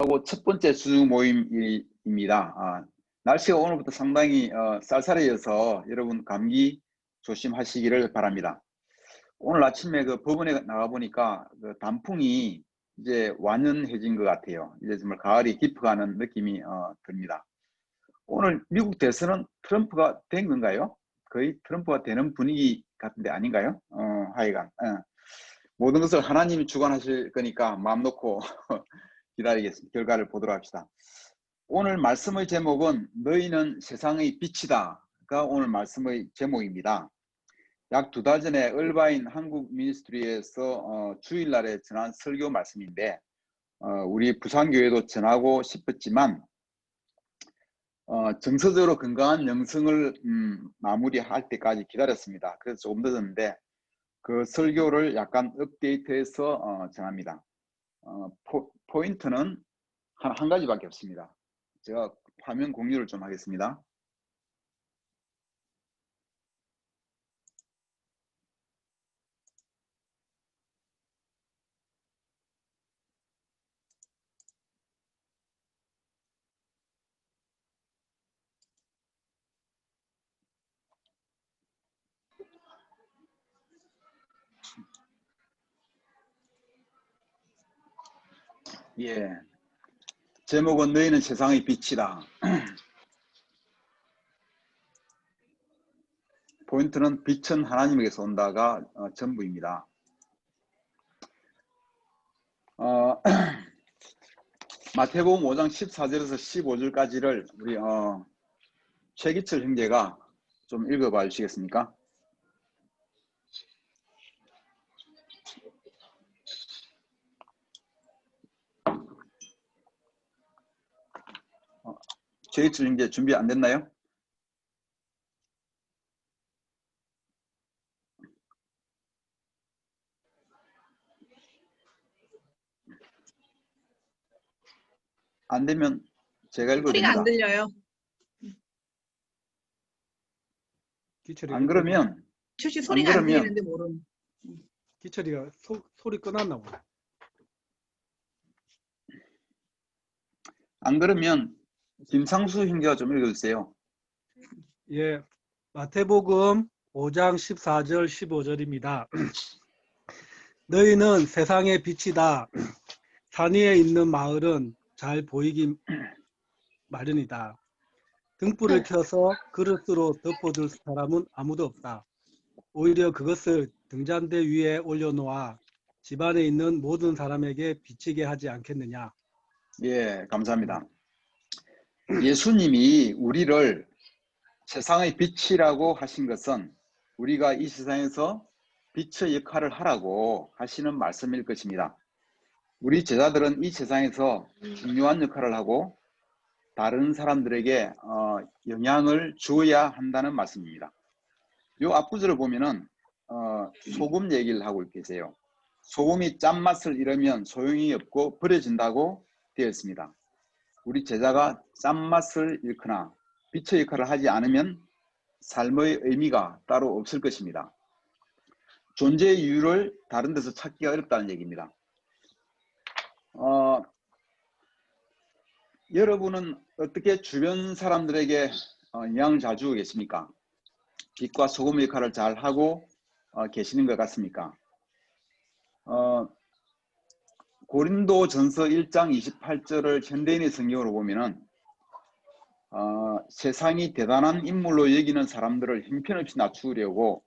하고 첫 번째 수중 모임입니다. 날씨가 오늘부터 상당히 쌀쌀해져서 여러분 감기 조심하시기를 바랍니다. 오늘 아침에 그 법원에 나가보니까 그 단풍이 이제 완연해진 것 같아요. 이제 정말 가을이 깊어가는 느낌이 듭니다. 오늘 미국 대선은 트럼프가 된 건가요? 거의 트럼프가 되는 분위기 같은데 아닌가요? 하여간 모든 것을 하나님이 주관하실 거니까 마음 놓고 기다리겠습니다. 결과를 보도록 합시다. 오늘 말씀의 제목은 너희는 세상의 빛이다가 오늘 말씀의 제목입니다. 약 2달 전에 얼바인 한국 미니스트리에서 주일날에 전한 설교 말씀인데 우리 부산교회도 전하고 싶었지만 정서적으로 건강한 영성을 마무리할 때까지 기다렸습니다. 그래서 조금 늦었는데 그 설교를 약간 업데이트해서 전합니다. 포인트는 한 가지밖에 없습니다. 제가 화면 공유를 좀 하겠습니다. 예, 제목은 너희는 세상의 빛이다. 포인트는 빛은 하나님에게서 온다가 전부입니다. 마태복음 5장 14절에서 15절까지를 우리 최기철 형제가 좀 읽어봐 주시겠습니까? 최기철 형제 준비 안 됐나요? 안 되면 제가 읽어도 소리가 됩니다. 안 들려요. 안 그러면 출시 소리가 안 들리는데 모르는. 기철이가 소리 끊었나 보다. 안 그러면 김상수 형제가 좀 읽어주세요. 예, 마태복음 5장 14절 15절입니다. 너희는 세상의 빛이다. 산 위에 있는 마을은 잘 보이기 마련이다. 등불을 켜서 그릇으로 덮어둘 사람은 아무도 없다. 오히려 그것을 등잔대 위에 올려놓아 집안에 있는 모든 사람에게 비치게 하지 않겠느냐. 예, 감사합니다. 예수님이 우리를 세상의 빛이라고 하신 것은 우리가 이 세상에서 빛의 역할을 하라고 하시는 말씀일 것입니다. 우리 제자들은 이 세상에서 중요한 역할을 하고 다른 사람들에게 영향을 주어야 한다는 말씀입니다. 요 앞구절을 보면은 소금 얘기를 하고 계세요. 소금이 짠맛을 잃으면 소용이 없고 버려진다고 되어 있습니다. 우리 제자가 짠맛을 잃거나 빛의 역할을 하지 않으면 삶의 의미가 따로 없을 것입니다. 존재의 이유를 다른 데서 찾기가 어렵다는 얘기입니다. 여러분은 어떻게 주변 사람들에게 영향을 잘 주고 계십니까? 빛과 소금의 역할을 잘 하고 계시는 것 같습니까? 고린도전서 1장 28절을 현대인의 성경으로 보면은 세상이 대단한 인물로 여기는 사람들을 형편없이 낮추려고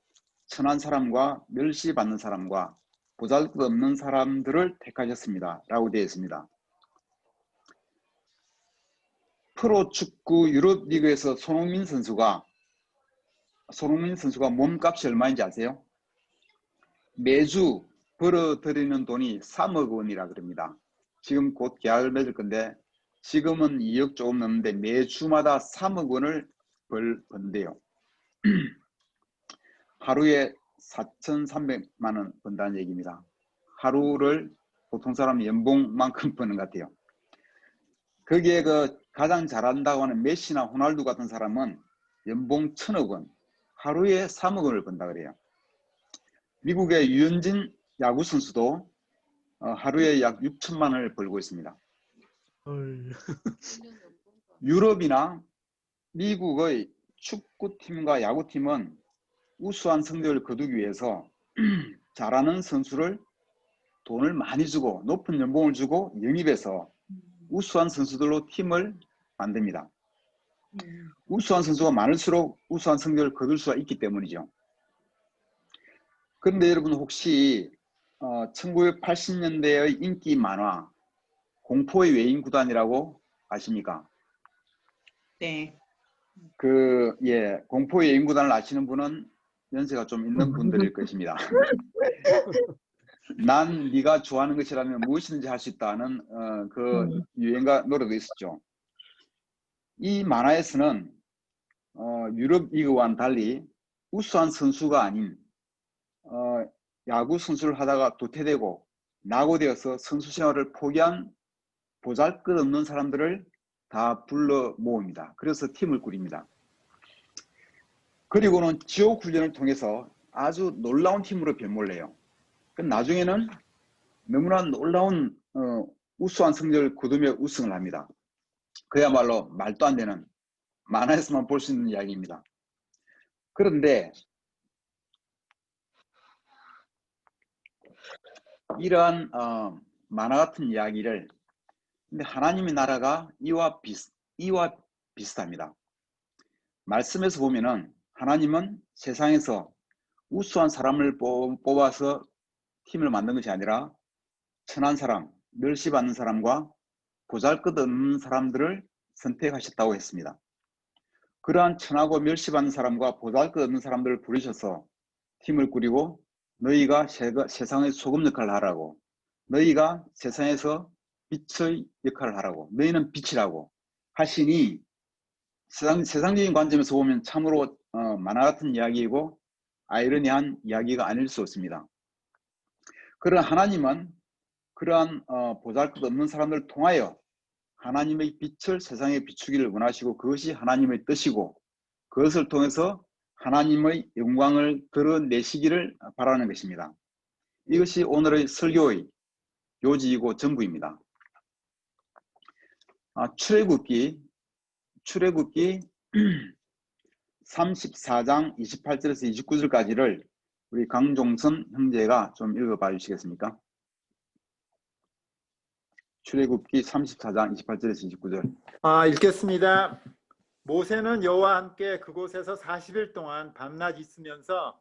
천한 사람과 멸시받는 사람과 보잘것없는 사람들을 택하셨습니다. 라고 되어 있습니다. 프로축구 유럽리그에서 손흥민 선수가 몸값이 얼마인지 아세요? 매주 벌어들이는 돈이 3억 원이라 그럽니다. 지금 곧 계약을 맺을 건데 지금은 2억 조금 넘는데 매주마다 3억 원을 번대요. 하루에 4,300만 원 번다는 얘기입니다. 하루를 보통 사람 연봉만큼 버는 것 같아요. 거기에 그 가장 잘한다고 하는 메시나 호날두 같은 사람은 연봉 1,000억 원, 하루에 3억 원을 번다 그래요. 미국의 유현진 야구 선수도 하루에 약 6천만 원을 벌고 있습니다. 헐. 유럽이나 미국의 축구팀과 야구팀은 우수한 성적을 거두기 위해서 잘하는 선수를 돈을 많이 주고 높은 연봉을 주고 영입해서 우수한 선수들로 팀을 만듭니다. 우수한 선수가 많을수록 우수한 성적을 거둘 수가 있기 때문이죠. 그런데 여러분 혹시 1980년대의 인기 만화 공포의 외인구단이라고 아십니까? 네. 공포의 외인구단을 아시는 분은 연세가 좀 있는 분들일 것입니다. 난 네가 좋아하는 것이라면 무엇이든지 할 수 있다는 그 유행가 노래도 있었죠. 이 만화에서는 유럽 리그와는 달리 우수한 선수가 아닌 야구 선수를 하다가 도태되고 낙오되어서 선수 생활을 포기한 보잘것없는 사람들을 다 불러 모읍니다. 그래서 팀을 꾸립니다. 그리고는 지옥 훈련을 통해서 아주 놀라운 팀으로 변모를 해요. 나중에는 너무나 놀라운 우수한 성적을 거두며 우승을 합니다. 그야말로 말도 안 되는 만화에서만 볼 수 있는 이야기입니다. 그런데 이러한 만화 같은 이야기를 근데 하나님의 나라가 이와 비슷합니다. 말씀에서 보면은 하나님은 세상에서 우수한 사람을 뽑아서 팀을 만든 것이 아니라 천한 사람, 멸시받는 사람과 보잘것없는 사람들을 선택하셨다고 했습니다. 그러한 천하고 멸시받는 사람과 보잘것없는 사람들을 부르셔서 팀을 꾸리고 너희가 세상의 소금 역할을 하라고, 너희가 세상에서 빛의 역할을 하라고, 너희는 빛이라고 하시니 세상적인 관점에서 보면 참으로 만화 같은 이야기이고 아이러니한 이야기가 아닐 수 없습니다. 그러나 하나님은 그러한 보잘것없는 사람들을 통하여 하나님의 빛을 세상에 비추기를 원하시고 그것이 하나님의 뜻이고 그것을 통해서 하나님의 영광을 드러내시기를 바라는 것입니다. 이것이 오늘의 설교의 요지이고 전부입니다. 출애굽기 34장 28절에서 29절까지를 우리 강종선 형제가 좀 읽어봐 주시겠습니까? 출애굽기 34장 28절에서 29절. 읽겠습니다. 모세는 여호와와 함께 그곳에서 40일 동안 밤낮 있으면서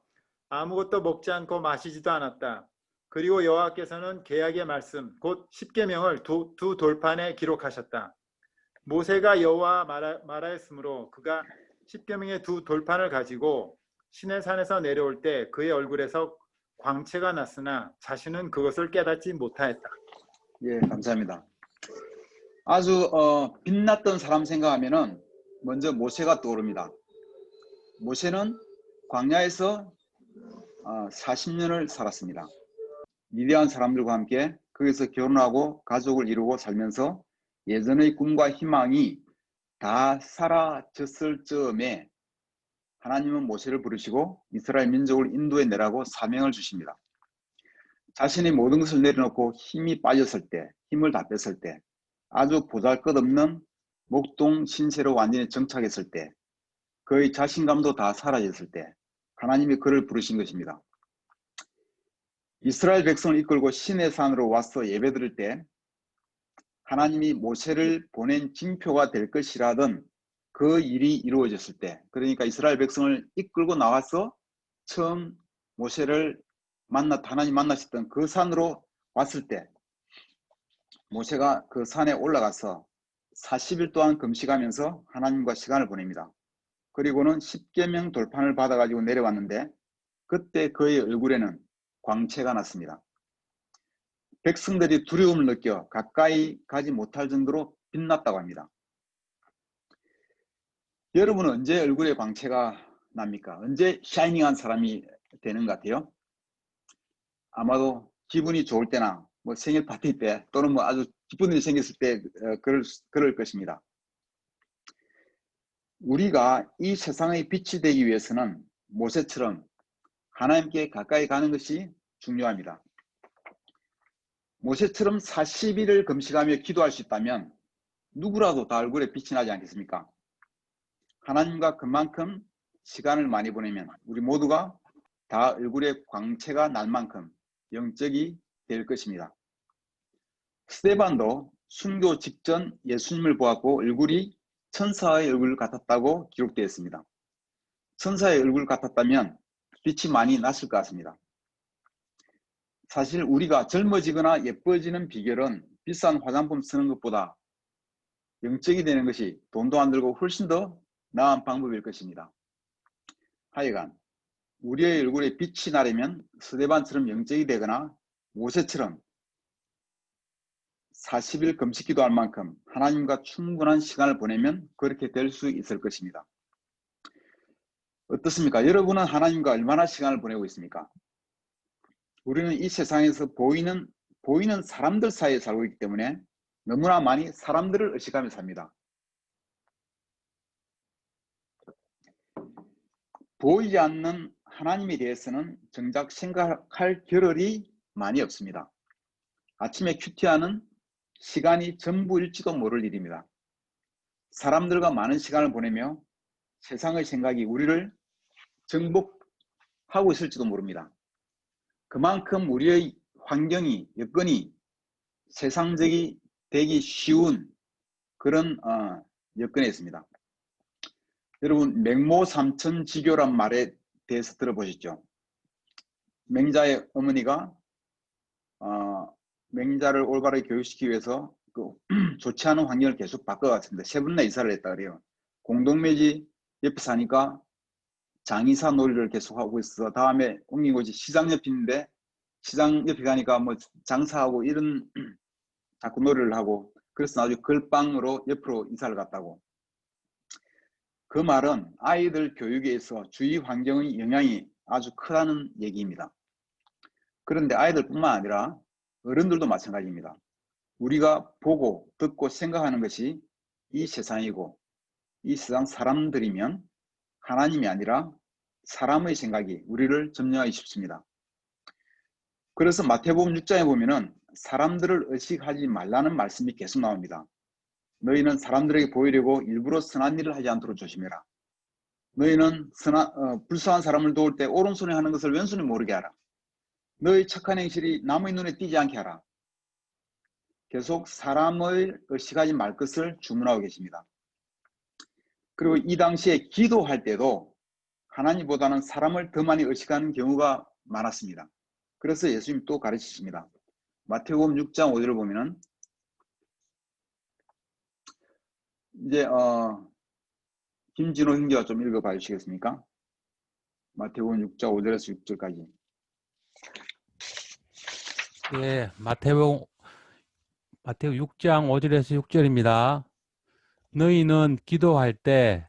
아무것도 먹지 않고 마시지도 않았다. 그리고 여호와께서는 계약의 말씀 곧 십계명을 두 돌판에 기록하셨다. 모세가 여호와 말하였으므로 그가 십계명의 두 돌판을 가지고 시내산에서 내려올 때 그의 얼굴에서 광채가 났으나 자신은 그것을 깨닫지 못하였다. 예, 감사합니다. 아주 빛났던 사람 생각하면은 먼저 모세가 떠오릅니다. 모세는 광야에서 40년을 살았습니다. 위대한 사람들과 함께 거기서 결혼하고 가족을 이루고 살면서 예전의 꿈과 희망이 다 사라졌을 즈음에 하나님은 모세를 부르시고 이스라엘 민족을 인도해 내라고 사명을 주십니다. 자신이 모든 것을 내려놓고 힘이 빠졌을 때, 힘을 다 뺐을 때, 아주 보잘것없는 목동 신세로 완전히 정착했을 때, 그의 자신감도 다 사라졌을 때 하나님이 그를 부르신 것입니다. 이스라엘 백성을 이끌고 시내산으로 와서 예배드릴 때 하나님이 모세를 보낸 징표가 될 것이라던 그 일이 이루어졌을 때, 그러니까 이스라엘 백성을 이끌고 나와서 처음 모세를 하나님 만나셨던 그 산으로 왔을 때 모세가 그 산에 올라가서 40일 동안 금식하면서 하나님과 시간을 보냅니다. 그리고는 십계명 돌판을 받아가지고 내려왔는데 그때 그의 얼굴에는 광채가 났습니다. 백성들이 두려움을 느껴 가까이 가지 못할 정도로 빛났다고 합니다. 여러분은 언제 얼굴에 광채가 납니까? 언제 샤이닝한 사람이 되는 것 같아요? 아마도 기분이 좋을 때나 뭐 생일 파티 때 또는 뭐 아주 기쁜 일이 생겼을 때 그럴 것입니다. 우리가 이 세상의 빛이 되기 위해서는 모세처럼 하나님께 가까이 가는 것이 중요합니다. 모세처럼 40일을 금식하며 기도할 수 있다면 누구라도 다 얼굴에 빛이 나지 않겠습니까? 하나님과 그만큼 시간을 많이 보내면 우리 모두가 다 얼굴에 광채가 날 만큼 영적이 될 것입니다. 스데반도 순교 직전 예수님을 보았고 얼굴이 천사의 얼굴 같았다고 기록되어 있습니다. 천사의 얼굴 같았다면 빛이 많이 났을 것 같습니다. 사실 우리가 젊어지거나 예뻐지는 비결은 비싼 화장품 쓰는 것보다 영적이 되는 것이 돈도 안 들고 훨씬 더 나은 방법일 것입니다. 하여간 우리의 얼굴에 빛이 나려면 스데반처럼 영적이 되거나 모세처럼 40일 금식 기도할 만큼 하나님과 충분한 시간을 보내면 그렇게 될 수 있을 것입니다. 어떻습니까? 여러분은 하나님과 얼마나 시간을 보내고 있습니까? 우리는 이 세상에서 보이는 사람들 사이에 살고 있기 때문에 너무나 많이 사람들을 의식하며 삽니다. 보이지 않는 하나님에 대해서는 정작 생각할 겨를이 많이 없습니다. 아침에 큐티하는 시간이 전부일지도 모를 일입니다. 사람들과 많은 시간을 보내며 세상의 생각이 우리를 정복하고 있을지도 모릅니다. 그만큼 우리의 환경이, 여건이 세상적이 되기 쉬운 그런 여건에 있습니다. 여러분, 맹모삼천지교란 말에 대해서 들어보셨죠? 맹자의 어머니가 맹자를 올바르게 교육시키기 위해서 좋지 않은 환경을 계속 바꿔갔습니다. 3번이나 이사를 했다 그래요. 공동묘지 옆에 사니까 장의사 놀이를 계속하고 있어. 다음에 옮긴 곳이 시장 옆인데 시장 옆에 가니까 뭐 장사하고 이런 자꾸 놀이를 하고, 그래서 나중에 걸방으로 옆으로 이사를 갔다고. 그 말은 아이들 교육에 있어 주위 환경의 영향이 아주 크다는 얘기입니다. 그런데 아이들뿐만 아니라 어른들도 마찬가지입니다. 우리가 보고 듣고 생각하는 것이 이 세상이고 이 세상 사람들이면 하나님이 아니라 사람의 생각이 우리를 점령하기 쉽습니다. 그래서 마태복음 6장에 보면은 사람들을 의식하지 말라는 말씀이 계속 나옵니다. 너희는 사람들에게 보이려고 일부러 선한 일을 하지 않도록 조심해라. 너희는 불쌍한 사람을 도울 때 오른손에 하는 것을 왼손에 모르게 하라. 너희 착한 행실이 남의 눈에 띄지 않게 하라. 계속 사람을 의식하지 말 것을 주문하고 계십니다. 그리고 이 당시에 기도할 때도 하나님보다는 사람을 더 많이 의식하는 경우가 많았습니다. 그래서 예수님 또 가르치십니다. 마태복음 6장 5절을 보면은 이제 김진호 형제가 좀 읽어봐 주시겠습니까? 마태복음 6장 5절에서 6절까지. 예, 마태복음 6장 5절에서 6절입니다. 너희는 기도할 때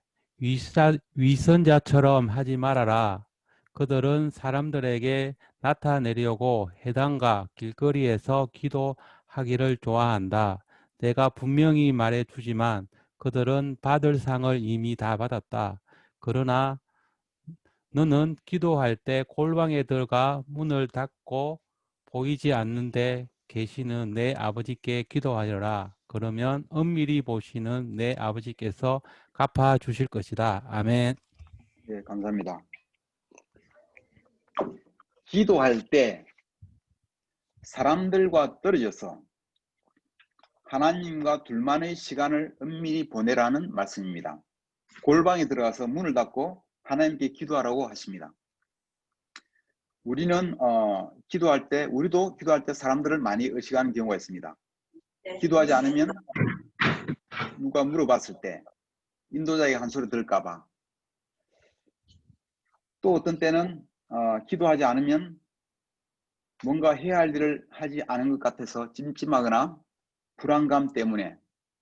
위선자처럼 하지 말아라. 그들은 사람들에게 나타내려고 회당과 길거리에서 기도하기를 좋아한다. 내가 분명히 말해주지만 그들은 받을 상을 이미 다 받았다. 그러나 너는 기도할 때 골방에 들어가 문을 닫고 보이지 않는데 계시는 내 아버지께 기도하여라. 그러면 은밀히 보시는 내 아버지께서 갚아주실 것이다. 아멘. 네, 감사합니다. 기도할 때 사람들과 떨어져서 하나님과 둘만의 시간을 은밀히 보내라는 말씀입니다. 골방에 들어가서 문을 닫고 하나님께 기도하라고 하십니다. 우리는 우리도 기도할 때 사람들을 많이 의식하는 경우가 있습니다. 기도하지 않으면 누가 물어봤을 때 인도자에게 한 소리 들을까봐, 또 어떤 때는 기도하지 않으면 뭔가 해야 할 일을 하지 않은 것 같아서 찜찜하거나 불안감 때문에,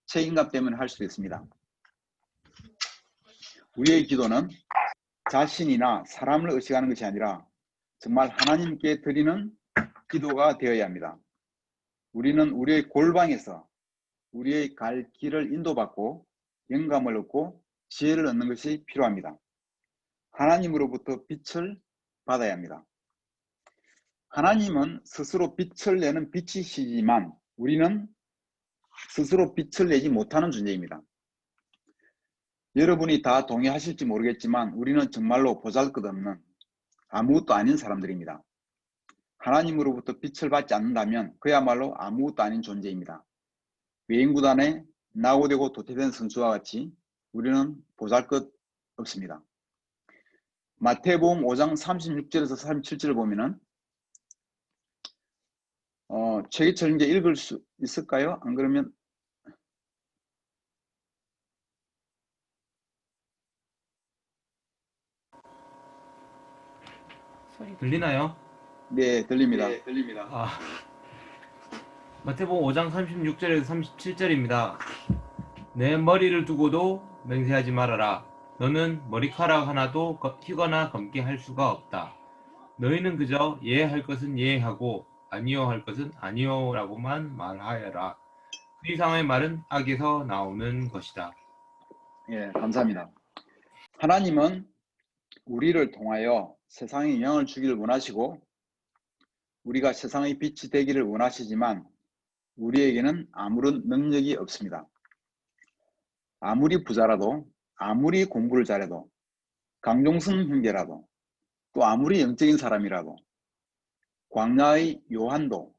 책임감 때문에 할 수도 있습니다. 우리의 기도는 자신이나 사람을 의식하는 것이 아니라 정말 하나님께 드리는 기도가 되어야 합니다. 우리는 우리의 골방에서 우리의 갈 길을 인도받고 영감을 얻고 지혜를 얻는 것이 필요합니다. 하나님으로부터 빛을 받아야 합니다. 하나님은 스스로 빛을 내는 빛이시지만 우리는 스스로 빛을 내지 못하는 존재입니다. 여러분이 다 동의하실지 모르겠지만 우리는 정말로 보잘것없는 아무것도 아닌 사람들입니다. 하나님으로부터 빛을 받지 않는다면 그야말로 아무것도 아닌 존재입니다. 외인구단에 낙오되고 도태된 선수와 같이 우리는 보잘것없습니다. 마태복음 5장 36절에서 37절을 보면은 최기철 이제 읽을 수 있을까요? 안 그러면 소리 들리나요? 네, 들립니다. 아, 마태복음 5장 36절에서 37절입니다. 내 머리를 두고도 맹세하지 말아라. 너는 머리카락 하나도 휘거나 검게 할 수가 없다. 너희는 그저 예할 것은 예하고 아니요 할 것은 아니요라고만 말하여라. 그 이상의 말은 악에서 나오는 것이다. 예, 감사합니다. 하나님은 우리를 통하여 세상에 영향을 주기를 원하시고 우리가 세상의 빛이 되기를 원하시지만 우리에게는 아무런 능력이 없습니다. 아무리 부자라도, 아무리 공부를 잘해도, 강종승 형제라도, 또 아무리 영적인 사람이라도, 광야의 요한도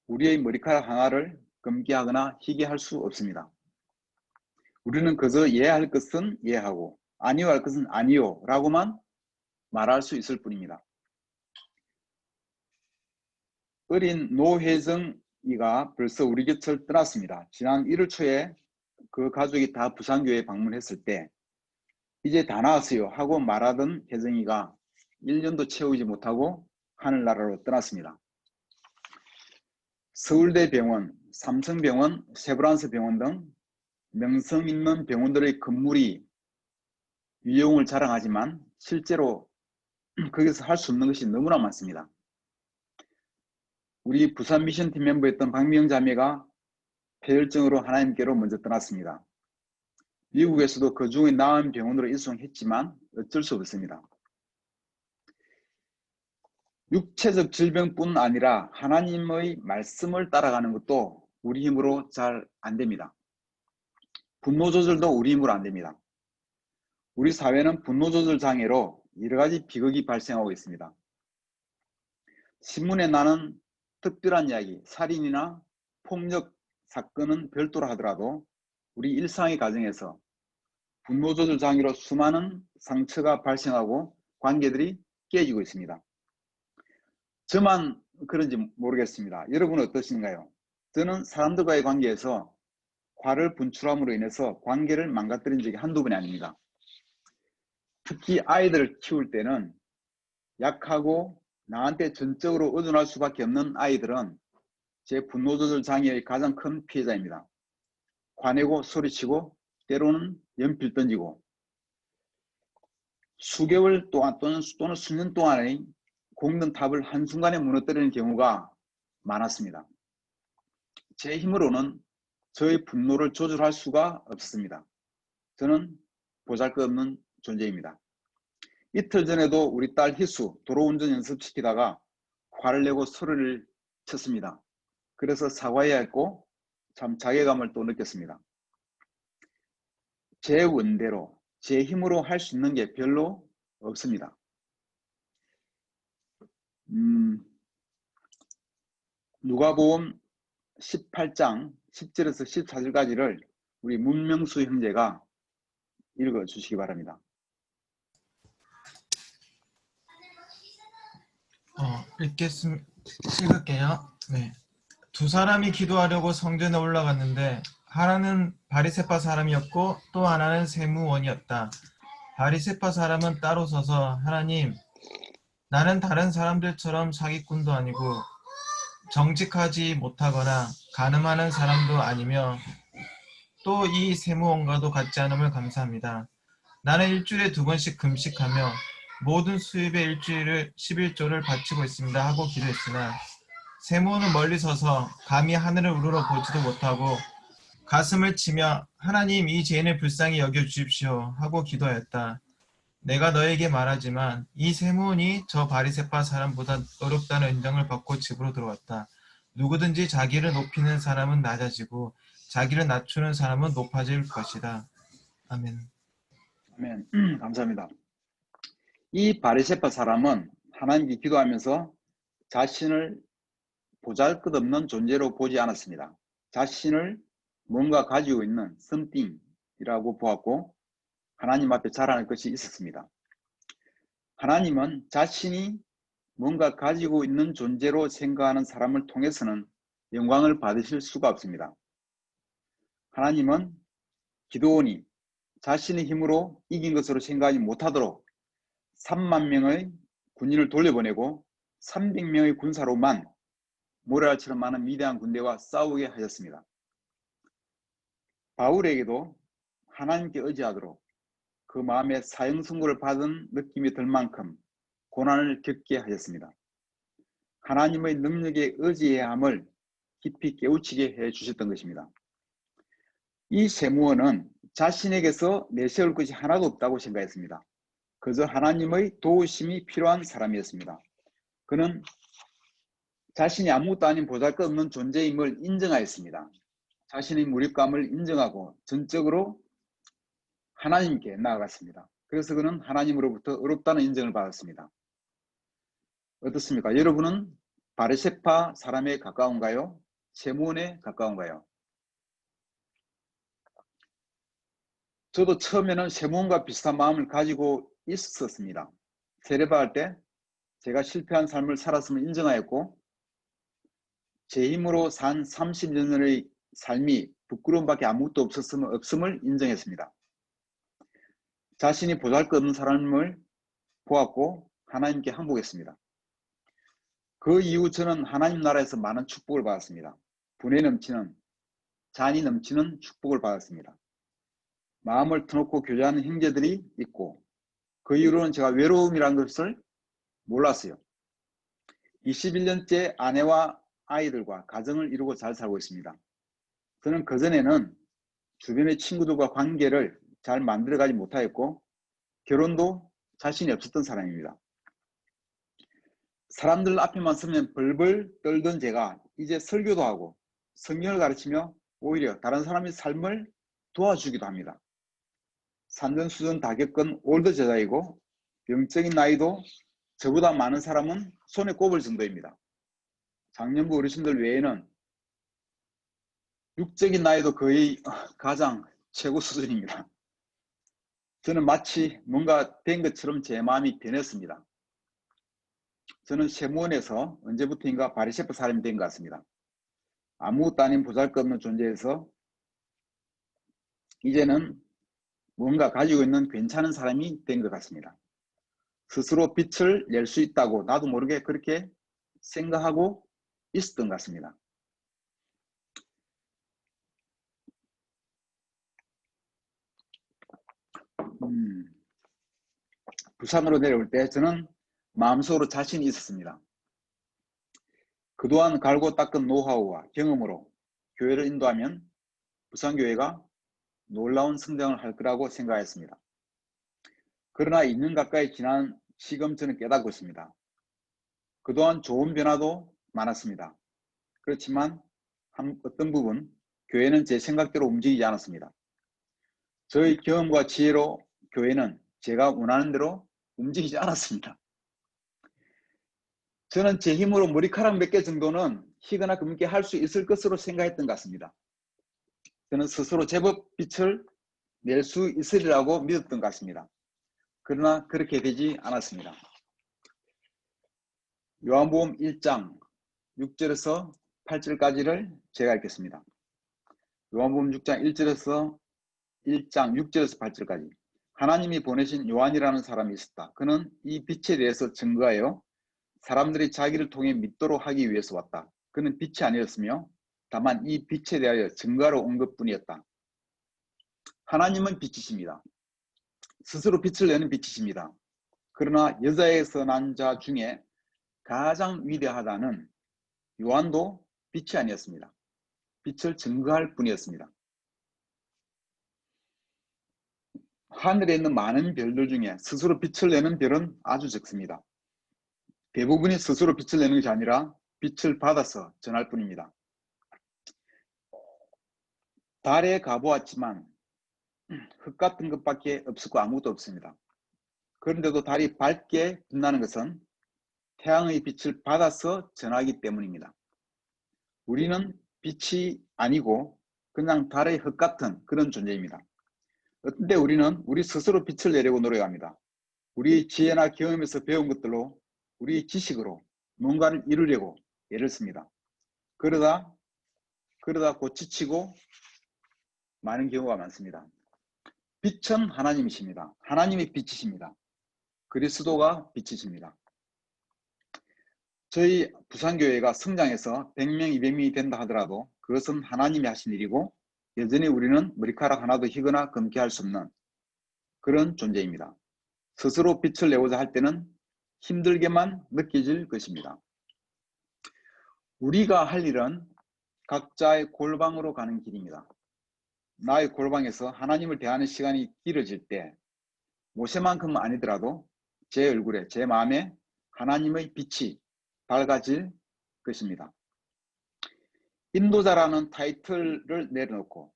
우리의 머리카락 하나를 검게 하거나 희게 할 수 없습니다. 우리는 그저 예할 것은 예하고 아니요 할 것은 아니요 라고만 말할 수 있을 뿐입니다. 어린 노혜정이가 벌써 우리 곁을 떠났습니다. 지난 1월 초에 그 가족이 다 부산교회에 방문했을 때 이제 다 나왔어요 하고 말하던 혜정이가 1년도 채우지 못하고 하늘나라로 떠났습니다. 서울대병원, 삼성병원, 세브란스 병원 등 명성 있는 병원들의 건물이 위용을 자랑하지만 실제로 거기서 할 수 없는 것이 너무나 많습니다. 우리 부산 미션팀 멤버였던 박미영 자매가 폐혈증으로 하나님께로 먼저 떠났습니다. 미국에서도 그 중에 나은 병원으로 이송했지만 어쩔 수 없습니다. 육체적 질병뿐 아니라 하나님의 말씀을 따라가는 것도 우리 힘으로 잘 안됩니다. 분노 조절도 우리 힘으로 안됩니다. 우리 사회는 분노 조절 장애로 여러가지 비극이 발생하고 있습니다. 신문에 나는 특별한 이야기, 살인이나 폭력 사건은 별도로 하더라도 우리 일상의 과정에서 분노 조절 장애로 수많은 상처가 발생하고 관계들이 깨지고 있습니다. 저만 그런지 모르겠습니다. 여러분은 어떠신가요? 저는 사람들과의 관계에서 화를 분출함으로 인해서 관계를 망가뜨린 적이 한두 번이 아닙니다. 특히 아이들을 키울 때는 약하고 나한테 전적으로 의존할 수밖에 없는 아이들은 제 분노 조절 장애의 가장 큰 피해자입니다. 화내고 소리치고 때로는 연필 던지고 수개월 동안 또는 수년 동안의 공든 탑을 한순간에 무너뜨리는 경우가 많았습니다. 제 힘으로는 저의 분노를 조절할 수가 없습니다. 저는 보잘것없는 존재입니다. 이틀 전에도 우리 딸 희수 도로운전 연습시키다가 화를 내고 소리를 쳤습니다. 그래서 사과해야 했고 참 자괴감을 또 느꼈습니다. 제 원대로 제 힘으로 할 수 있는 게 별로 없습니다. 누가복음 18장 10절에서 14절까지를 우리 문명수 형제가 읽어 주시기 바랍니다. 읽을게요. 네. 두 사람이 기도하려고 성전에 올라갔는데 하나는 바리새파 사람이었고 또 하나는 세무원이었다. 바리새파 사람은 따로 서서 하나님, 나는 다른 사람들처럼 사기꾼도 아니고 정직하지 못하거나 간음하는 사람도 아니며 또 이 세무원과도 같지 않음을 감사합니다. 나는 일주일에 2번씩 금식하며 모든 수입의 일주일을 11조를 바치고 있습니다 하고 기도했으나 세무원은 멀리 서서 감히 하늘을 우러러 보지도 못하고 가슴을 치며 하나님 이 죄인을 불쌍히 여겨주십시오 하고 기도하였다. 내가 너에게 말하지만 이 세무원이 저 바리새파 사람보다 어렵다는 인정을 받고 집으로 들어왔다. 누구든지 자기를 높이는 사람은 낮아지고 자기를 낮추는 사람은 높아질 것이다. 아멘. 아멘. 감사합니다. 이 바리새파 사람은 하나님께 기도하면서 자신을 보잘것없는 존재로 보지 않았습니다. 자신을 뭔가 가지고 있는 something이라고 보았고 하나님 앞에 자랑할 것이 있었습니다. 하나님은 자신이 뭔가 가지고 있는 존재로 생각하는 사람을 통해서는 영광을 받으실 수가 없습니다. 하나님은 기드온이 자신의 힘으로 이긴 것으로 생각하지 못하도록 3만 명의 군인을 돌려보내고 300명의 군사로만 모래알처럼 많은 위대한 군대와 싸우게 하셨습니다. 바울에게도 하나님께 의지하도록 그 마음에 사형 선고를 받은 느낌이 들 만큼 고난을 겪게 하셨습니다. 하나님의 능력에 의지해야 함을 깊이 깨우치게 해 주셨던 것입니다. 이 세무원은 자신에게서 내세울 것이 하나도 없다고 생각했습니다. 그저 하나님의 도우심이 필요한 사람이었습니다. 그는 자신이 아무것도 아닌 보잘것없는 존재임을 인정하였습니다. 자신의 무력감을 인정하고 전적으로 하나님께 나아갔습니다. 그래서 그는 하나님으로부터 어렵다는 인정을 받았습니다. 어떻습니까? 여러분은 바리새파 사람에 가까운가요? 세무원에 가까운가요? 저도 처음에는 세무원과 비슷한 마음을 가지고 있었습니다. 세례받을 때 제가 실패한 삶을 살았음을 인정하였고 제 힘으로 산 30년의 삶이 부끄러움밖에 아무것도 없음을 인정했습니다. 자신이 보잘것없는 사람을 보았고 하나님께 항복했습니다. 그 이후 저는 하나님 나라에서 많은 축복을 받았습니다. 분에 넘치는, 잔이 넘치는 축복을 받았습니다. 마음을 터놓고 교제하는 형제들이 있고 그 이후로는 제가 외로움이라는 것을 몰랐어요. 21년째 아내와 아이들과 가정을 이루고 잘 살고 있습니다. 저는 그전에는 주변의 친구들과 관계를 잘 만들어가지 못하였고 결혼도 자신이 없었던 사람입니다. 사람들 앞에만 서면 벌벌 떨던 제가 이제 설교도 하고 성경을 가르치며 오히려 다른 사람의 삶을 도와주기도 합니다. 산전수전 다 겪은 올드 제자이고 영적인 나이도 저보다 많은 사람은 손에 꼽을 정도입니다. 장년부 어르신들 외에는 육적인 나이도 거의 가장 최고 수준입니다. 저는 마치 뭔가 된 것처럼 제 마음이 변했습니다. 저는 세무원에서 언제부터인가 바리새파 사람이 된 것 같습니다. 아무것도 아닌 보잘것없는 존재에서 이제는 뭔가 가지고 있는 괜찮은 사람이 된 것 같습니다. 스스로 빛을 낼 수 있다고 나도 모르게 그렇게 생각하고 있었던 것 같습니다. 부산으로 내려올 때 저는 마음속으로 자신이 있었습니다. 그동안 갈고 닦은 노하우와 경험으로 교회를 인도하면 부산교회가 놀라운 성장을 할 거라고 생각했습니다. 그러나 2년 가까이 지난 지금 저는 깨닫고 있습니다. 그동안 좋은 변화도 많았습니다. 그렇지만 어떤 부분 교회는 제 생각대로 움직이지 않았습니다. 저의 경험과 지혜로 교회는 제가 원하는 대로 움직이지 않았습니다. 저는 제 힘으로 머리카락 몇 개 정도는 희거나 검게 할 수 있을 것으로 생각했던 것 같습니다. 저는 스스로 제법 빛을 낼 수 있으리라고 믿었던 것 같습니다. 그러나 그렇게 되지 않았습니다. 요한복음 1장 6절에서 8절까지를 제가 읽겠습니다. 요한복음 6장 1장 6절에서 8절까지. 하나님이 보내신 요한이라는 사람이 있었다. 그는 이 빛에 대해서 증거하여 사람들이 자기를 통해 믿도록 하기 위해서 왔다. 그는 빛이 아니었으며 다만 이 빛에 대하여 증거하러 온 것뿐이었다. 하나님은 빛이십니다. 스스로 빛을 내는 빛이십니다. 그러나 여자에서 난 자 중에 가장 위대하다는 요한도 빛이 아니었습니다. 빛을 증거할 뿐이었습니다. 하늘에 있는 많은 별들 중에 스스로 빛을 내는 별은 아주 적습니다. 대부분이 스스로 빛을 내는 것이 아니라 빛을 받아서 전할 뿐입니다. 달에 가보았지만 흙 같은 것밖에 없었고 아무것도 없습니다. 그런데도 달이 밝게 빛나는 것은 태양의 빛을 받아서 전하기 때문입니다. 우리는 빛이 아니고 그냥 달의 흙 같은 그런 존재입니다. 어떤때 우리는 우리 스스로 빛을 내려고 노력합니다. 우리 지혜나 경험에서 배운 것들로 우리 지식으로 뭔가를 이루려고 애를 씁니다. 그러다 곧 지치고 많은 경우가 많습니다. 빛은 하나님이십니다. 하나님이 빛이십니다. 그리스도가 빛이십니다. 저희 부산교회가 성장해서 100명, 200명이 된다 하더라도 그것은 하나님이 하신 일이고 여전히 우리는 머리카락 하나도 희거나 검게 할 수 없는 그런 존재입니다. 스스로 빛을 내고자 할 때는 힘들게만 느껴질 것입니다. 우리가 할 일은 각자의 골방으로 가는 길입니다. 나의 골방에서 하나님을 대하는 시간이 길어질 때 모세만큼은 아니더라도 제 얼굴에, 제 마음에 하나님의 빛이 밝아질 것입니다. 인도자라는 타이틀을 내려놓고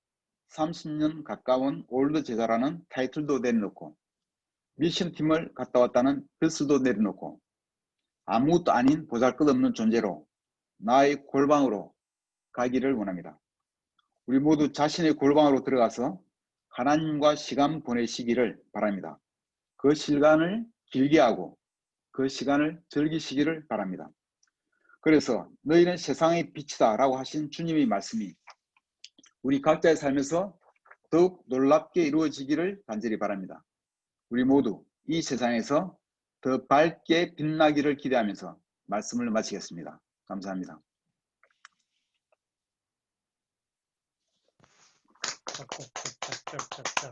30년 가까운 올드 제자라는 타이틀도 내려놓고 미션팀을 갔다 왔다는 별수도 내려놓고 아무것도 아닌 보잘것없는 존재로 나의 골방으로 가기를 원합니다. 우리 모두 자신의 골방으로 들어가서 하나님과 시간 보내시기를 바랍니다. 그 시간을 길게 하고 그 시간을 즐기시기를 바랍니다. 그래서 너희는 세상의 빛이다 라고 하신 주님의 말씀이 우리 각자의 삶에서 더욱 놀랍게 이루어지기를 간절히 바랍니다. 우리 모두 이 세상에서 더 밝게 빛나기를 기대하면서 말씀을 마치겠습니다. 감사합니다. 짝짝짝짝짝.